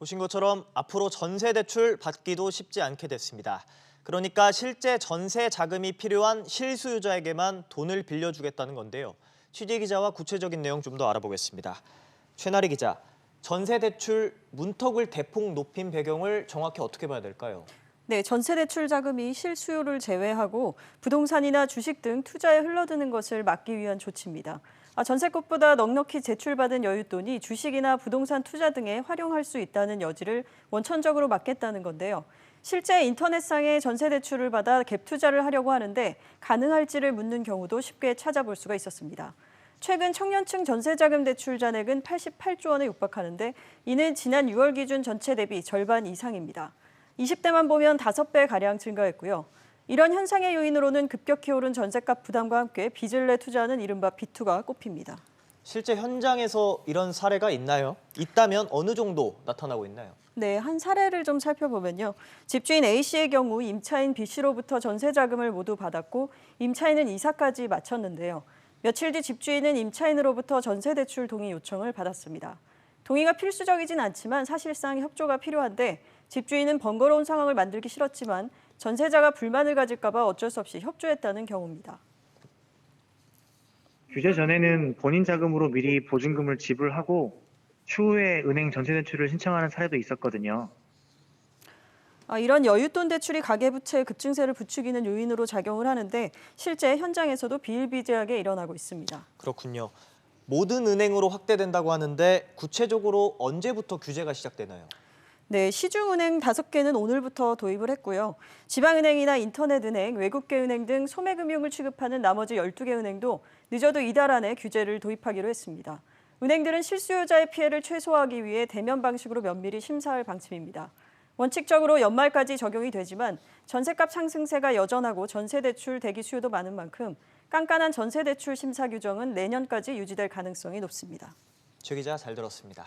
보신 것처럼 앞으로 전세 대출 받기도 쉽지 않게 됐습니다. 그러니까 실제 전세 자금이 필요한 실수요자에게만 돈을 빌려주겠다는 건데요. 취재 기자와 구체적인 내용 좀 더 알아보겠습니다. 최나리 기자, 전세 대출 문턱을 대폭 높인 배경을 정확히 어떻게 봐야 될까요? 네, 전세 대출 자금이 실수요를 제외하고 부동산이나 주식 등 투자에 흘러드는 것을 막기 위한 조치입니다. 전세급보다 넉넉히 제출받은 여윳돈이 주식이나 부동산 투자 등에 활용할 수 있다는 여지를 원천적으로 막겠다는 건데요. 실제 인터넷상에 전세 대출을 받아 갭 투자를 하려고 하는데 가능할지를 묻는 경우도 쉽게 찾아볼 수가 있었습니다. 최근 청년층 전세자금 대출 잔액은 88조 원에 육박하는데 이는 지난 6월 기준 전체 대비 절반 이상입니다. 20대만 보면 5배가량 증가했고요. 이런 현상의 요인으로는 급격히 오른 전셋값 부담과 함께 빚을 내 투자하는 이른바 B2가 꼽힙니다. 실제 현장에서 이런 사례가 있나요? 있다면 어느 정도 나타나고 있나요? 네, 한 사례를 좀 살펴보면요. 집주인 A씨의 경우 임차인 B씨로부터 전세 자금을 모두 받았고 임차인은 이사까지 마쳤는데요. 며칠 뒤 집주인은 임차인으로부터 전세 대출 동의 요청을 받았습니다. 동의가 필수적이진 않지만 사실상 협조가 필요한데 집주인은 번거로운 상황을 만들기 싫었지만 전세자가 불만을 가질까 봐 어쩔 수 없이 협조했다는 경우입니다. 규제 전에는 본인 자금으로 미리 보증금을 지불하고 추후에 은행 전세 대출을 신청하는 사례도 있었거든요. 이런 여윳돈 대출이 가계부채 급증세를 부추기는 요인으로 작용을 하는데 실제 현장에서도 비일비재하게 일어나고 있습니다. 그렇군요. 모든 은행으로 확대된다고 하는데 구체적으로 언제부터 규제가 시작되나요? 네, 시중은행 5개는 오늘부터 도입을 했고요. 지방은행이나 인터넷은행, 외국계 은행 등 소매금융을 취급하는 나머지 12개 은행도 늦어도 이달 안에 규제를 도입하기로 했습니다. 은행들은 실수요자의 피해를 최소화하기 위해 대면 방식으로 면밀히 심사할 방침입니다. 원칙적으로 연말까지 적용이 되지만 전셋값 상승세가 여전하고 전세대출 대기 수요도 많은 만큼 깐깐한 전세대출 심사 규정은 내년까지 유지될 가능성이 높습니다. 최 기자 잘 들었습니다.